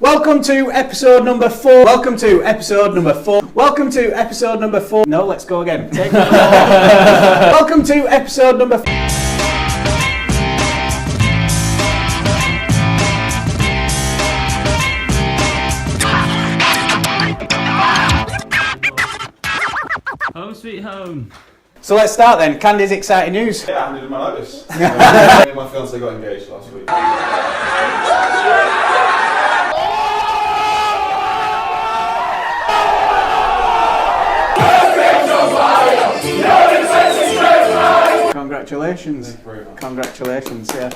Welcome to episode number 4. Welcome to episode number 4. Welcome to episode number 4. No, let's go again. Take Welcome to episode number 4. Home sweet home. So let's start then. Candy's exciting news. Yeah, I handed in my notice. Me and my fiance got engaged last week. Congratulations. Congratulations, yeah.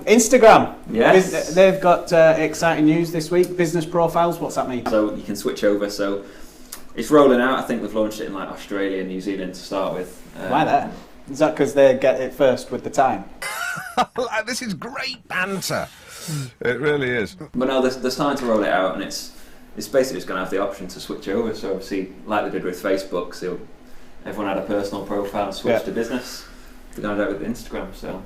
Instagram. Yes. They've got exciting news this week. Business profiles, what's that mean? So you can switch over. So it's rolling out. I think they've launched it in like Australia and New Zealand to start with. Why that? Is that because they get it first with the time? This is great banter. It really is. But no, they're starting to roll it out, and it's basically just going to have the option to switch over. So obviously, like they did with Facebook, so everyone had a personal profile and switched to business. They're going to do it with Instagram, so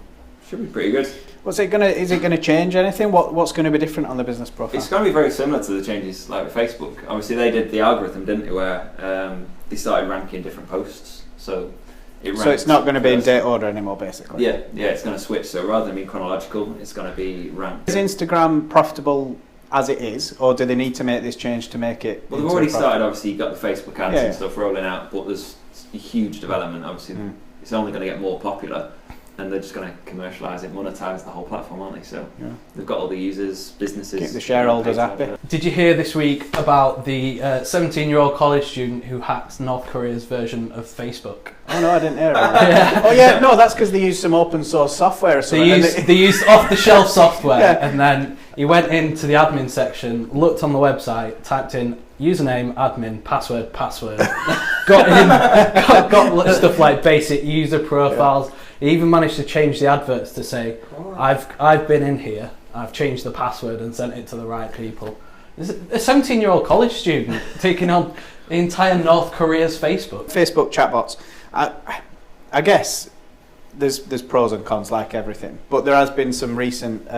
should be pretty good. Is it going to change anything? What's going to be different on the business profile? It's going to be very similar to the changes like with Facebook. Obviously, they did the algorithm, didn't they, where they started ranking different posts. So it's not going to be in date order anymore, basically. Yeah, it's going to switch. So rather than being chronological, it's going to be ranked. Is Instagram profitable as it is, or do they need to make this change to make it? Well, they've already started. Obviously, you've got the Facebook ads and stuff rolling out, but there's a huge development. Obviously, it's only going to get more popular, and they're just going to commercialise it, monetise the whole platform, aren't they? So they've got all the users, businesses, keep the shareholders happy. Did you hear this week about the 17-year-old college student who hacked North Korea's version of Facebook? Oh no, I didn't hear about that. Oh yeah, no, that's because they used some open source software or something. They used off-the-shelf software, and then he went into the admin section, looked on the website, typed in username, admin, password, got stuff like basic user profiles. He even managed to change the adverts to say, I've been in here, I've changed the password and sent it to the right people. There's a 17-year-old college student taking on the entire North Korea's Facebook. Facebook chatbots. I guess there's pros and cons like everything, but there has been some recent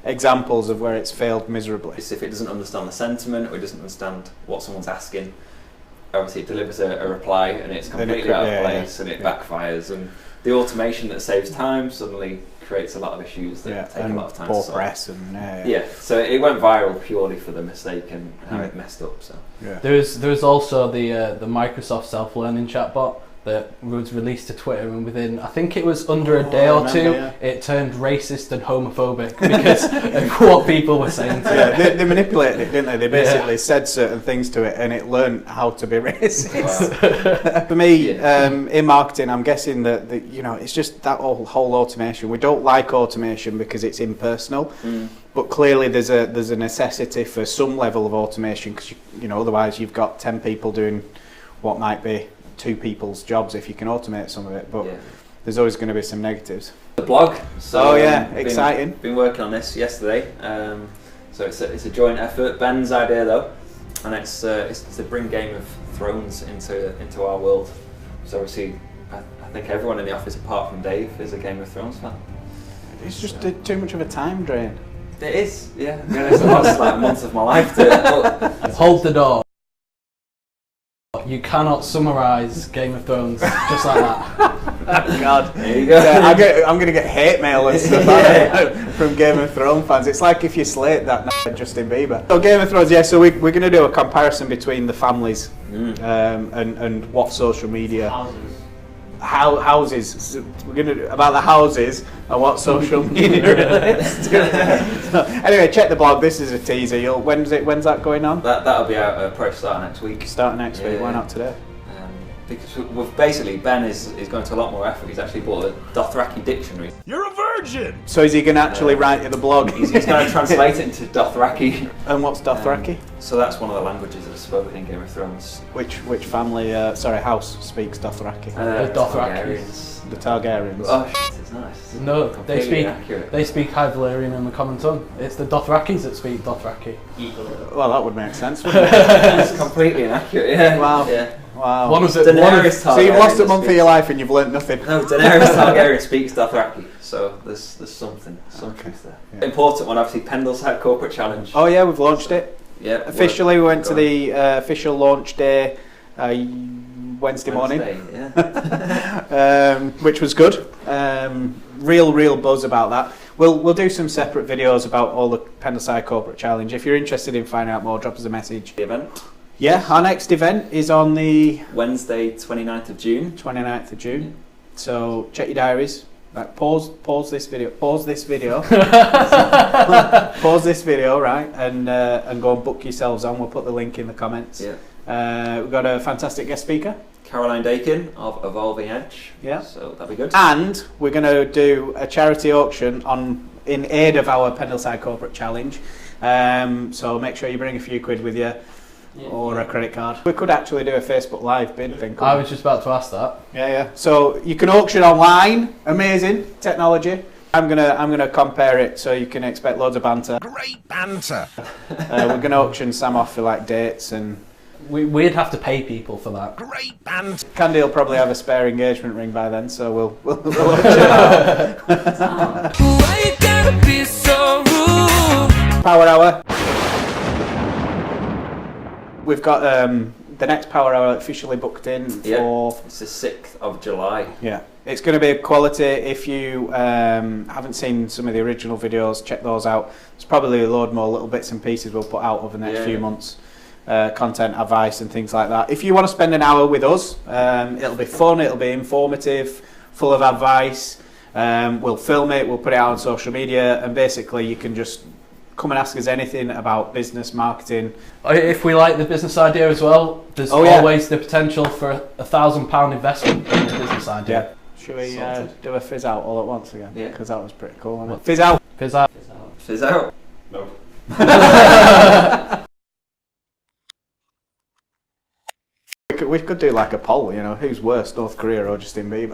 examples of where it's failed miserably. If it doesn't understand the sentiment or it doesn't understand what someone's asking, obviously it delivers a reply and it's completely out of place and it backfires, and the automation that saves time suddenly creates a lot of issues that take a lot of time to solve. Press and so it went viral purely for the mistake and how it messed up. So there's also the Microsoft self-learning chatbot that was released to Twitter, and within, I think it was under a day or two, it turned racist and homophobic because of what people were saying to it. They manipulated it, didn't they? They basically said certain things to it and it learned how to be racist. Wow. For me, in marketing, I'm guessing that it's just that whole automation. We don't like automation because it's impersonal, but clearly there's a necessity for some level of automation, because otherwise you've got 10 people doing what might be 2 people's jobs if you can automate some of it, but there's always going to be some negatives. The blog. So exciting. Been working on this yesterday. So it's a joint effort. Ben's idea though, and it's to bring Game of Thrones into our world. So obviously, I think everyone in the office apart from Dave is a Game of Thrones fan. It's just too much of a time drain. It is, yeah. It's lost like months of my life to it. But hold the door. You cannot summarise Game of Thrones just like that. Oh God. There you go. I'm going to get hate mail and stuff from Game of Thrones fans. It's like if you slate that Justin Bieber. So Game of Thrones, so we're going to do a comparison between the families and what social media... Houses. We're going to do about the houses and what social media relates to. So, anyway, check the blog. This is a teaser. When's that going on? That'll be out probably starting next week. Starting next week. Why not today? Because basically Ben is going to a lot more effort. He's actually bought a Dothraki dictionary. You're a virgin! So is he going to actually write you the blog? He's going to translate it into Dothraki. And what's Dothraki? So that's one of the languages that are spoken in Game of Thrones. Which family, house speaks Dothraki? Targaryens. The Targaryens. Oh, shit, it's nice. No, Completely accurate. they speak High Valyrian and the Common Tongue. It's the Dothrakis that speak Dothraki. Well, that would make sense, wouldn't it? It's completely inaccurate, yeah. Wow. Yeah. Wow. One was at Daenerys So you've lost a Targaryen month of speaks- your life and you've learnt nothing. No, Daenerys Targaryen speaks Dothraki, so there's some truth there. Yeah. Important one, obviously, Pendleside Corporate Challenge. Oh yeah, we've launched it. Yeah. Officially, we went to Go on. the official launch day Wednesday morning, yeah. which was good. Real buzz about that. We'll do some separate videos about all the Pendleside Corporate Challenge. If you're interested in finding out more, drop us a message. The event, Yeah, our next event is on the Wednesday, 29th of June. 29th of June. So check your diaries. Right, pause this video. Pause this video. Pause this video, right, and go and book yourselves on. We'll put the link in the comments. Yeah. We've got a fantastic guest speaker. Caroline Dakin of Evolving Edge. Yeah. So that'll be good. And we're going to do a charity auction in aid of our Pendleside Corporate Challenge. So make sure you bring a few quid with you. Or a credit card. We could actually do a Facebook Live bid thing. I was just about to ask that. Yeah. So you can auction online. Amazing technology. I'm gonna compare it so you can expect loads of banter. Great banter. We're gonna auction Sam off for like dates, and We'd have to pay people for that. Great banter. Candy will probably have a spare engagement ring by then, so we'll auction it out. Why you gotta be so rude? Power Hour. We've got the next Power Hour officially booked in for... It's the 6th of July. Yeah. It's going to be quality. If you haven't seen some of the original videos, check those out. There's probably a load more little bits and pieces we'll put out over the next few months. Content, advice and things like that. If you want to spend an hour with us, it'll be fun, it'll be informative, full of advice. We'll film it, we'll put it out on social media, and basically you can just come and ask us anything about business, marketing. If we like the business idea as well, there's always the potential for £1,000 investment in the business idea. Yeah. Should we do a fizz out all at once again? Yeah. Because that was pretty cool, wasn't it? Fizz out. Fizz out. Fizz out. No. We could do like a poll, you know, who's worse, North Korea or Justin Bieber?